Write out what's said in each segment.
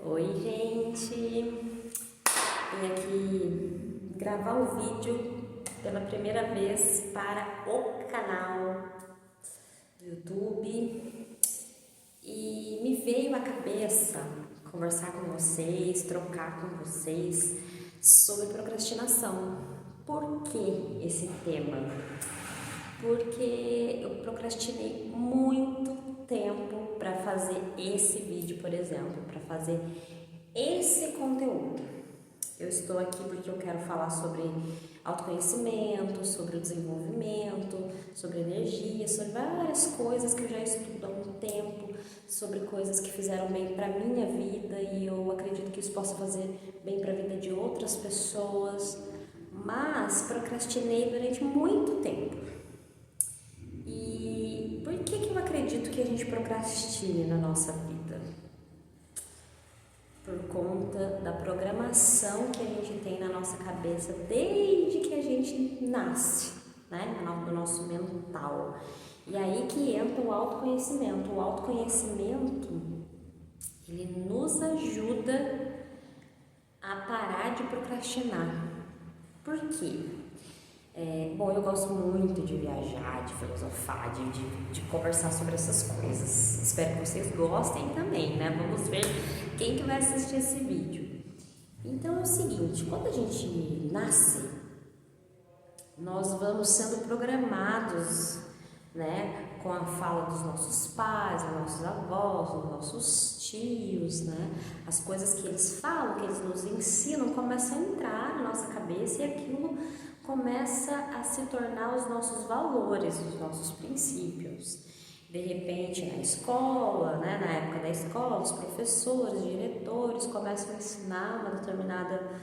Oi, gente! Vim aqui gravar um vídeo pela primeira vez para o canal do YouTube e me veio à cabeça conversar com vocês, trocar com vocês sobre procrastinação. Por que esse tema? Porque eu procrastinei muito tempo para fazer esse vídeo, por exemplo, para fazer esse conteúdo. Eu estou aqui porque eu quero falar sobre autoconhecimento, sobre o desenvolvimento, sobre energia, sobre várias coisas que eu já estudo há um tempo, sobre coisas que fizeram bem para minha vida e eu acredito que isso possa fazer bem para a vida de outras pessoas, mas procrastinei durante muito tempo. E por que eu acredito que a gente procrastine na nossa vida? Por conta da programação que a gente tem na nossa cabeça desde que a gente nasce, né? Do nosso mental. E aí que entra o autoconhecimento. O autoconhecimento, ele nos ajuda a parar de procrastinar. Por quê? Bom, eu gosto muito de viajar, de filosofar, de conversar sobre essas coisas. Espero que vocês gostem também, né? Vamos ver quem que vai assistir esse vídeo. Então é o seguinte, quando a gente nasce, nós vamos sendo programados, né? Com a fala dos nossos pais, dos nossos avós, dos nossos tios, né? As coisas que eles falam, que eles nos ensinam, começam a entrar na nossa cabeça e aquilo começa a se tornar os nossos valores, os nossos princípios. De repente, na escola, né, na época da escola, os professores, diretores começam a ensinar uma determinada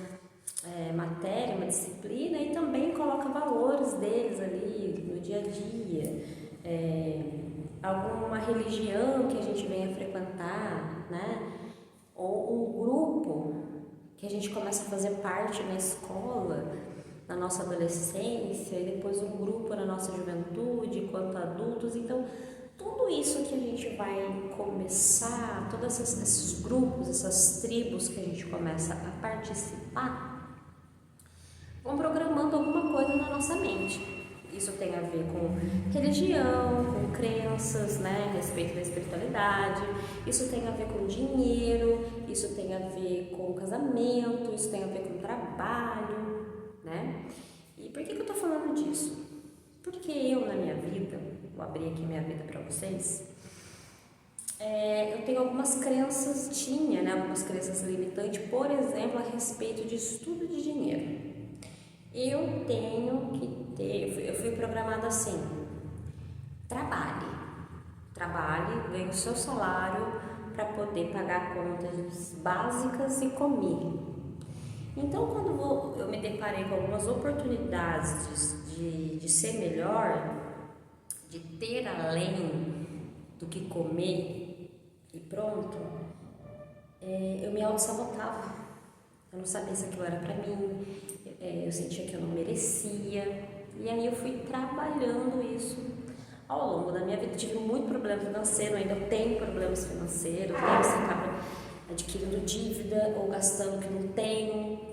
matéria, uma disciplina e também coloca valores deles ali no dia a dia. Alguma religião que a gente venha frequentar, né, ou um grupo que a gente começa a fazer parte na escola, na nossa adolescência e depois um grupo na nossa juventude, enquanto adultos. Então, tudo isso que a gente vai começar, todos esses grupos, essas tribos que a gente começa a participar, vão programando alguma coisa na nossa mente. Isso tem a ver com religião, com crenças, né, a respeito da espiritualidade, isso tem a ver com dinheiro, isso tem a ver com casamento, isso tem a ver com trabalho, né? E por que eu tô falando disso? Porque eu, na minha vida, vou abrir aqui minha vida para vocês, eu tenho algumas crenças, algumas crenças limitantes, por exemplo, a respeito de estudo de dinheiro. Eu tenho que ter, eu fui programada assim, trabalhe, ganhe o seu salário para poder pagar contas básicas e comer. Então, quando eu me deparei com algumas oportunidades de ser melhor, de ter além do que comer e pronto, eu me auto-sabotava. Eu não sabia se aquilo era pra mim, eu sentia que eu não merecia. E aí eu fui trabalhando isso ao longo da minha vida. Tive muito problema financeiro, ainda tenho problemas financeiros, né? Você acaba adquirindo dívida ou gastando o que não tem.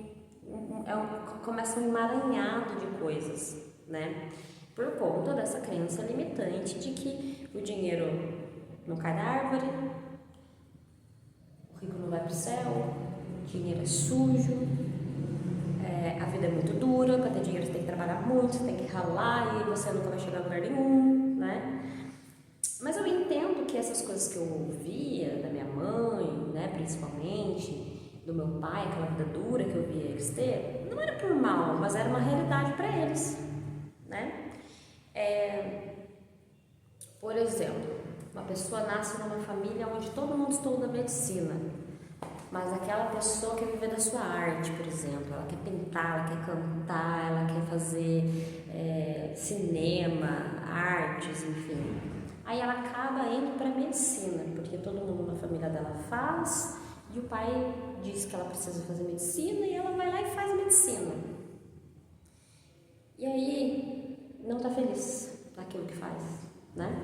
Começa um emaranhado de coisas, né? Por conta dessa crença limitante de que o dinheiro não cai da árvore, o rico não vai pro céu, o dinheiro é sujo, a vida é muito dura, para ter dinheiro você tem que trabalhar muito, você tem que ralar e você nunca vai chegar a lugar nenhum, né? Mas eu entendo que essas coisas que eu ouvia da minha mãe, né, principalmente, do meu pai, aquela vida dura que eu via eles ter, não era por mal, mas era uma realidade para eles, né? Por exemplo, uma pessoa nasce numa família onde todo mundo estuda medicina, mas aquela pessoa quer viver da sua arte, por exemplo, ela quer pintar, ela quer cantar, ela quer fazer cinema, artes, enfim. Aí ela acaba indo para medicina, porque todo mundo na família dela faz, e o pai diz que ela precisa fazer medicina e ela vai lá e faz medicina. E aí não tá feliz naquilo que faz, né?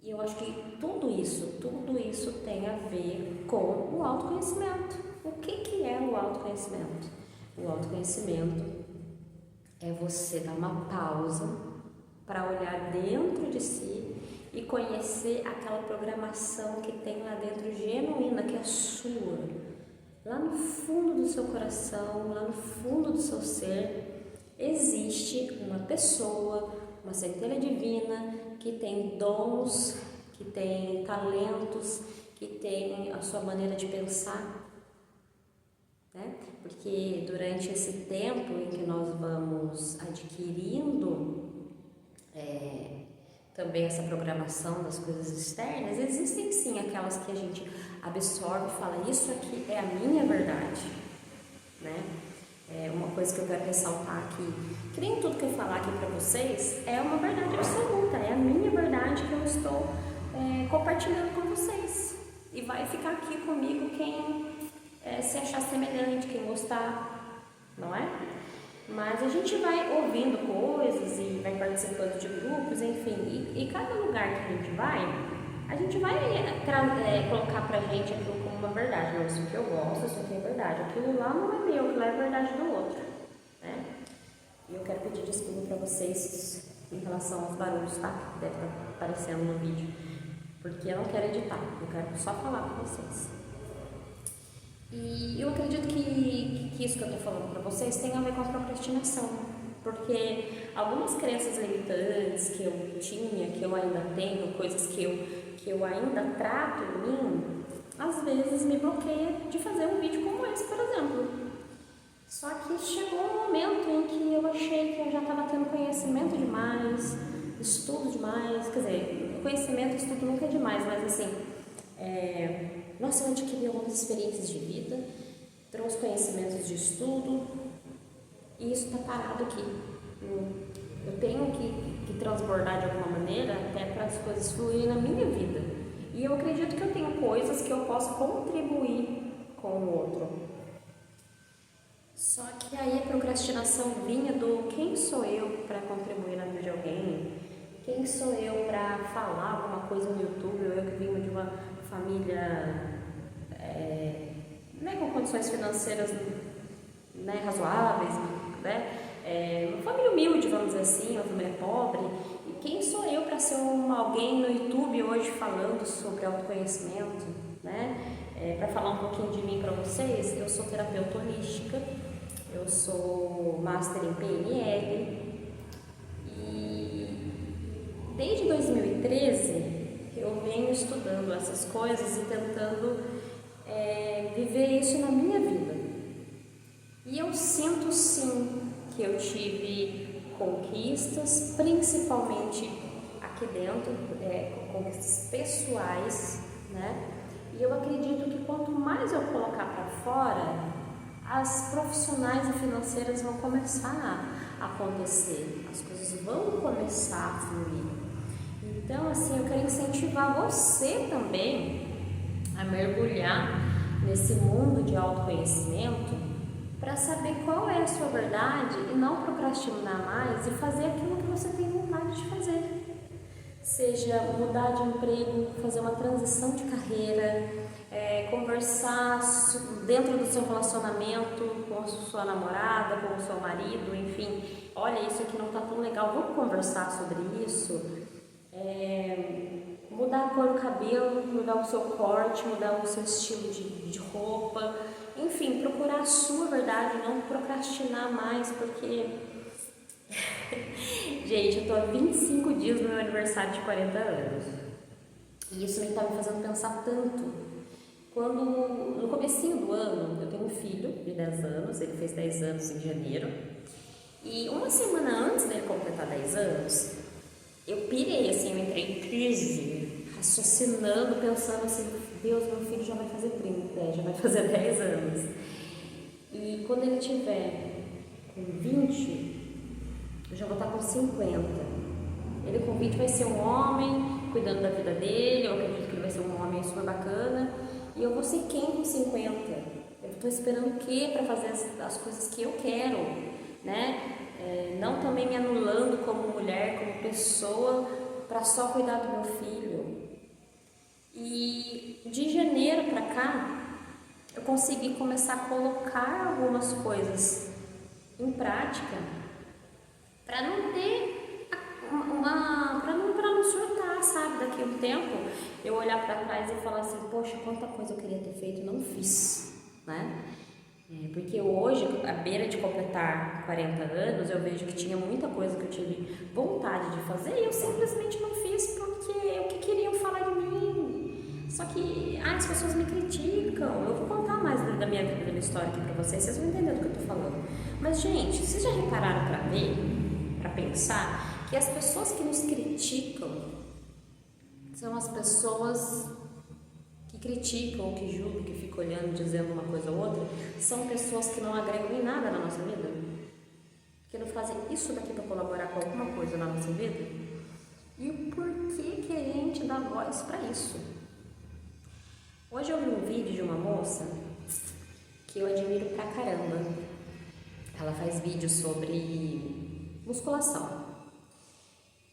E eu acho que tudo isso tem a ver com o autoconhecimento. O que é o autoconhecimento? O autoconhecimento é você dar uma pausa para olhar dentro de si e conhecer aquela programação que tem lá dentro genuína, que é sua, lá no fundo do seu coração, lá no fundo do seu ser, existe uma pessoa, uma centelha divina que tem dons, que tem talentos, que tem a sua maneira de pensar, né? Porque durante esse tempo em que nós vamos adquirindo também essa programação das coisas externas, existem sim aquelas que a gente absorve e fala, isso aqui é a minha verdade, né? Uma coisa que eu quero ressaltar aqui, que nem tudo que eu falar aqui para vocês é uma verdade absoluta, é a minha verdade que eu estou compartilhando com vocês. E vai ficar aqui comigo quem se achar semelhante, quem gostar, não é? Mas a gente vai ouvindo coisas e vai participando de grupos, enfim, e cada lugar que a gente vai colocar pra gente aquilo como uma verdade. Não, isso aqui eu gosto, isso aqui é verdade. Aquilo lá não é meu, aquilo lá é verdade do outro, né? E eu quero pedir desculpa pra vocês em relação aos barulhos, tá? Que deve estar aparecendo no vídeo. Porque eu não quero editar, eu quero só falar com vocês. E eu acredito que isso que eu estou falando para vocês tem a ver com a procrastinação, porque algumas crenças limitantes que eu tinha, que eu ainda tenho, coisas que eu ainda trato em mim, às vezes me bloqueia de fazer um vídeo como esse, por exemplo. Só que chegou um momento em que eu achei que eu já estava tendo conhecimento demais, estudo demais, quer dizer, conhecimento e estudo nunca é demais, mas assim, nossa, eu adquiri algumas experiências de vida, trouxe conhecimentos de estudo e isso está parado aqui. Eu tenho que transbordar de alguma maneira até para as coisas fluírem na minha vida. E eu acredito que eu tenho coisas que eu posso contribuir com o outro. Só que aí a procrastinação vinha do quem sou eu para contribuir na vida de alguém? Quem sou eu para falar alguma coisa no YouTube? Eu que venho de uma família com condições financeiras razoáveis, né? Uma família humilde, vamos dizer assim, uma família pobre. E quem sou eu para ser alguém no YouTube hoje falando sobre autoconhecimento, né? Para falar um pouquinho de mim para vocês, eu sou terapeuta holística, eu sou master em PNL e desde 2013 eu venho estudando essas coisas e tentando viver isso na minha vida. E eu sinto sim que eu tive conquistas, principalmente aqui dentro, conquistas pessoais, né? E eu acredito que quanto mais eu colocar para fora, as profissionais e financeiras vão começar a acontecer, as coisas vão começar a fluir. Então, assim, eu quero incentivar você também a mergulhar nesse mundo de autoconhecimento para saber qual é a sua verdade e não procrastinar mais e fazer aquilo que você tem vontade de fazer. Seja mudar de emprego, fazer uma transição de carreira, conversar dentro do seu relacionamento com a sua namorada, com o seu marido, enfim, olha, isso aqui não está tão legal, vamos conversar sobre isso. Mudar a cor do cabelo, mudar o seu corte, mudar o seu estilo de roupa, enfim, procurar a sua verdade, não procrastinar mais, porque gente, eu tô há 25 dias no meu aniversário de 40 anos e isso me tá me fazendo pensar tanto. Quando, no comecinho do ano, eu tenho um filho de 10 anos, ele fez 10 anos em janeiro, e uma semana antes dele completar 10 anos, eu pirei, assim, eu entrei em crise, raciocinando, pensando assim, Deus, meu filho já vai fazer 30, já vai fazer 10 anos. E quando ele tiver com 20, eu já vou estar com 50. Ele com 20 vai ser um homem, cuidando da vida dele, eu acredito que ele vai ser um homem super bacana. E eu vou ser quem com 50? Eu estou esperando o quê para fazer as coisas que eu quero, né? Não também me anulando como mulher, como pessoa, para só cuidar do meu filho. E de janeiro para cá, eu consegui começar a colocar algumas coisas em prática para não ter para não surtar, sabe? Daqui a um tempo eu olhar para trás e falar assim, poxa, quanta coisa eu queria ter feito e não fiz, né? Porque hoje, à beira de completar 40 anos, eu vejo que tinha muita coisa que eu tive vontade de fazer e eu simplesmente não fiz porque o que queriam falar de mim. Só que as pessoas me criticam. Eu vou contar mais da minha vida, da minha história aqui pra vocês vão entender do que eu tô falando. Mas, gente, vocês já repararam pra ver, pra pensar, que as pessoas que nos criticam são as pessoas que criticam, que julgam, que ficam olhando, dizendo uma coisa ou outra, são pessoas que não agregam em nada na nossa vida, que não fazem isso daqui para colaborar com alguma coisa na nossa vida. E por que a gente dá voz para isso? Hoje eu vi um vídeo de uma moça que eu admiro pra caramba. Ela faz vídeos sobre musculação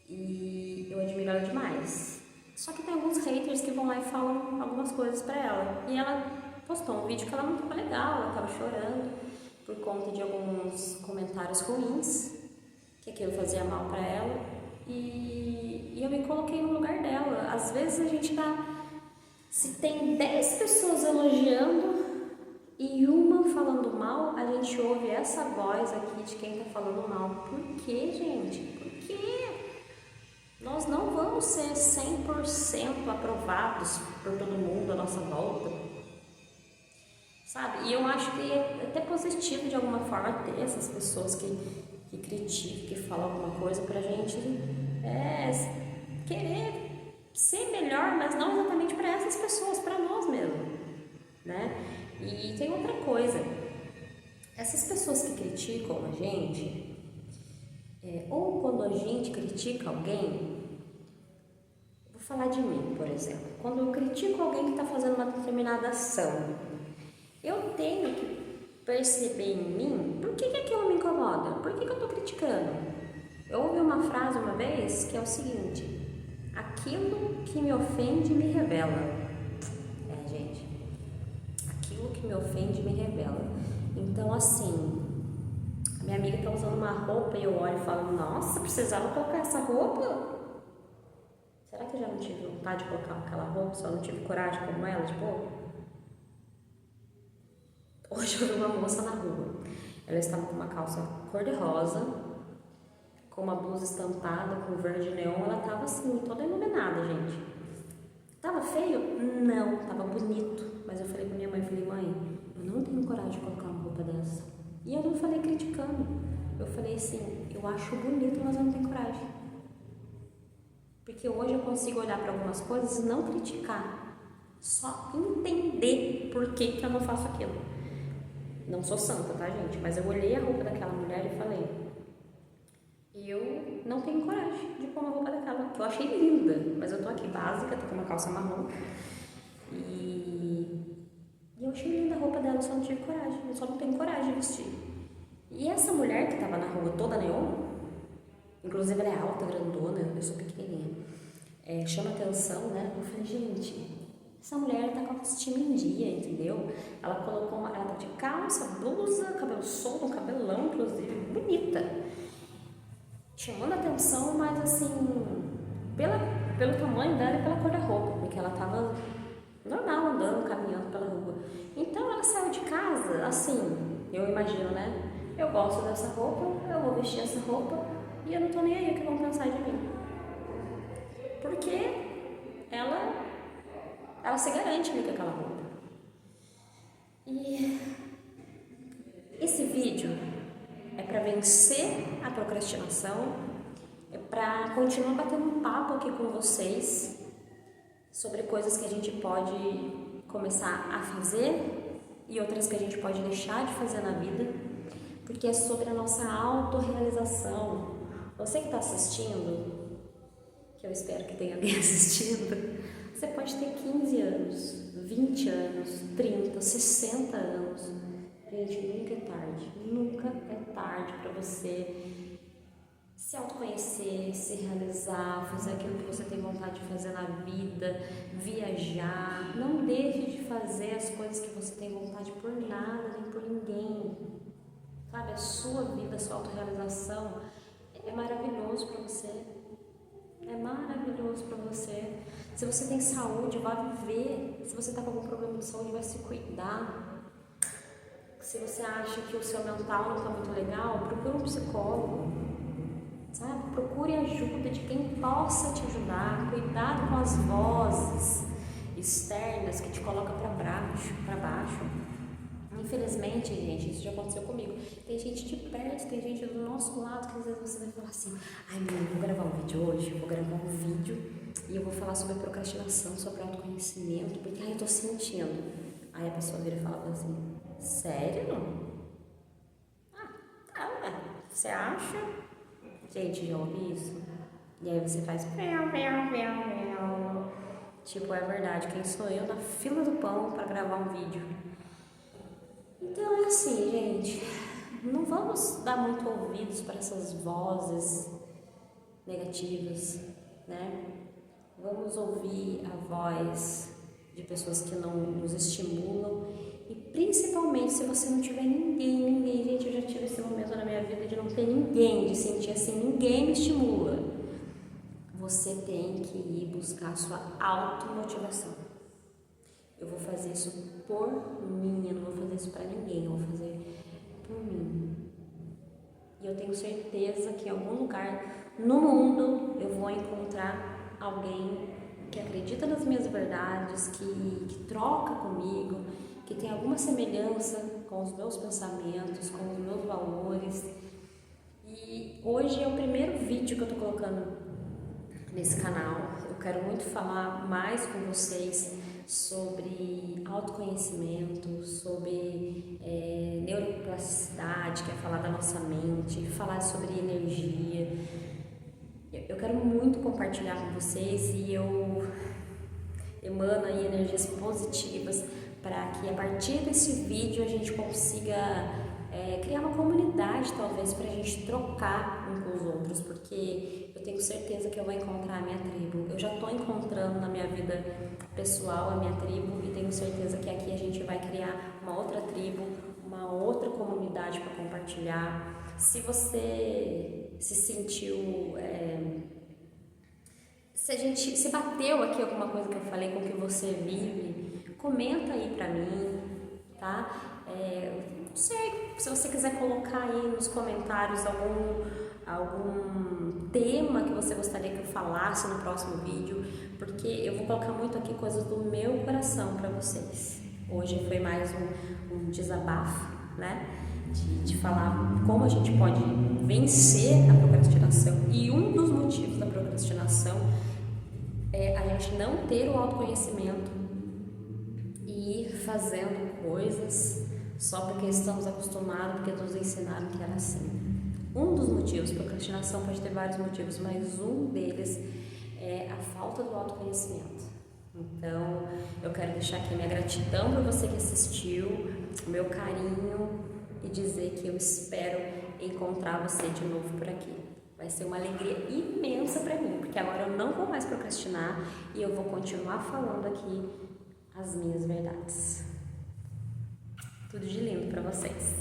e eu admiro ela demais. Só que tem alguns haters que vão lá e falam algumas coisas pra ela. E ela postou um vídeo que ela não tava legal, ela tava chorando por conta de alguns comentários ruins, que aquilo fazia mal pra ela. E eu me coloquei no lugar dela. Às vezes a gente se tem 10 pessoas elogiando e uma falando mal, a gente ouve essa voz aqui de quem tá falando mal. Por quê, gente? Por quê? Nós não vamos ser 100% aprovados por todo mundo à nossa volta, sabe? E eu acho que é até positivo de alguma forma ter essas pessoas que criticam, que falam alguma coisa pra gente querer ser melhor, mas não exatamente para essas pessoas, para nós mesmo, né? E tem outra coisa, essas pessoas que criticam a gente, ou quando a gente critica alguém, vou falar de mim, por exemplo. Quando eu critico alguém que está fazendo uma determinada ação, eu tenho que perceber em mim por que aquilo me incomoda, por que eu estou criticando. Eu ouvi uma frase uma vez que é o seguinte: aquilo que me ofende me revela. Gente, aquilo que me ofende me revela. Então, assim, a minha amiga está usando uma roupa e eu olho e falo, nossa, precisava colocar essa roupa? Será que eu já não tive vontade de colocar aquela roupa, só não tive coragem como ela de pôr? Hoje eu vi uma moça na rua. Ela estava com uma calça cor-de-rosa, com uma blusa estampada, com verde neon. Ela estava assim, toda iluminada, gente. Tava feio? Não, tava bonito. Mas eu falei pra minha mãe, mãe, eu não tenho coragem de colocar uma roupa dessa. E eu não falei criticando. Eu falei assim, eu acho bonito, mas eu não tenho coragem. Porque hoje eu consigo olhar para algumas coisas e não criticar. Só entender por que eu não faço aquilo. Não sou santa, tá, gente? Mas eu olhei a roupa daquela mulher e falei, eu não tenho coragem de pôr uma roupa daquela, que eu achei linda, mas eu tô aqui básica, tô com uma calça marrom e eu achei linda a roupa dela, só não tive coragem, eu só não tenho coragem de vestir. E essa mulher que tava na rua toda neon, inclusive ela é alta, grandona, eu sou pequenininha, chama atenção, né? Eu falei, gente, essa mulher tá com a autoestima em dia, entendeu? Ela colocou ela tá de calça, blusa, cabelo solto, cabelão, inclusive, bonita. Chamando a atenção, mas assim, pelo tamanho dela e pela cor da roupa, porque ela tava normal andando, caminhando pela rua. Então ela saiu de casa, assim, eu imagino, né? Eu gosto dessa roupa, eu vou vestir essa roupa e eu não tô nem aí o que vão pensar de mim. Porque ela se garante ali com aquela roupa. E esse vídeo é para vencer a procrastinação, é para continuar batendo um papo aqui com vocês sobre coisas que a gente pode começar a fazer e outras que a gente pode deixar de fazer na vida, porque é sobre a nossa autorrealização. Você que está assistindo, que eu espero que tenha alguém assistindo, você pode ter 15 anos, 20 anos, 30, 60 anos. Gente, nunca é tarde para você se autoconhecer, se realizar, fazer aquilo que você tem vontade de fazer na vida, viajar. Não deixe de fazer as coisas que você tem vontade por nada, nem por ninguém. Sabe, a sua vida, a sua autorrealização é maravilhoso para você. É maravilhoso para você. Se você tem saúde, vá viver. Se você está com algum problema de saúde, vai se cuidar. Se você acha que o seu mental não está muito legal, procure um psicólogo. Sabe? Procure ajuda de quem possa te ajudar. Cuidado com as vozes externas que te colocam para baixo. Infelizmente, gente, isso já aconteceu comigo. Tem gente de perto, tem gente do nosso lado que às vezes você vai falar assim: ai, menino, vou gravar um vídeo hoje, vou gravar um vídeo e eu vou falar sobre procrastinação, sobre autoconhecimento, porque ai, eu tô sentindo. Aí a pessoa vira e fala assim: sério? Ah, tá, né? Você acha? Gente, já ouvi isso? E aí você faz tipo, é verdade, quem sou eu na fila do pão para gravar um vídeo? Então é assim, gente, não vamos dar muito ouvidos para essas vozes negativas, né? Vamos ouvir a voz de pessoas que não nos estimulam e principalmente se você não tiver ninguém, gente, eu já tive esse momento na minha vida de não ter ninguém, de sentir assim, ninguém me estimula. Você tem que ir buscar a sua automotivação. Eu vou fazer isso por mim, eu não vou fazer isso para ninguém, eu vou fazer por mim. E eu tenho certeza que em algum lugar no mundo eu vou encontrar alguém que acredita nas minhas verdades, que troca comigo, que tem alguma semelhança com os meus pensamentos, com os meus valores. E hoje é o primeiro vídeo que eu tô colocando nesse canal. Eu quero muito falar mais com vocês sobre autoconhecimento, sobre neuroplasticidade, que é falar da nossa mente, falar sobre energia. Eu quero muito compartilhar com vocês e eu emano aí energias positivas para que a partir desse vídeo a gente consiga criar uma comunidade, talvez, para a gente trocar uns com os outros, porque eu tenho certeza que eu vou encontrar a minha tribo. Eu já estou encontrando na minha vida pessoal a minha tribo e tenho certeza que aqui a gente vai criar uma outra tribo, uma outra comunidade para compartilhar. Se você se sentiu, se bateu aqui alguma coisa que eu falei com o que você vive, comenta aí pra mim, tá? Não sei, se você quiser colocar aí nos comentários algum tema que você gostaria que eu falasse no próximo vídeo, porque eu vou colocar muito aqui coisas do meu coração para vocês. Hoje foi mais um desabafo, né? De falar como a gente pode vencer a procrastinação. E um dos motivos da procrastinação é a gente não ter o autoconhecimento e ir fazendo coisas só porque estamos acostumados, porque nos ensinaram que era assim. Um dos motivos, procrastinação pode ter vários motivos, mas um deles é a falta do autoconhecimento. Então, eu quero deixar aqui minha gratidão para você que assistiu, o meu carinho e dizer que eu espero encontrar você de novo por aqui. Vai ser uma alegria imensa para mim, porque agora eu não vou mais procrastinar e eu vou continuar falando aqui as minhas verdades. Tudo de lindo para vocês.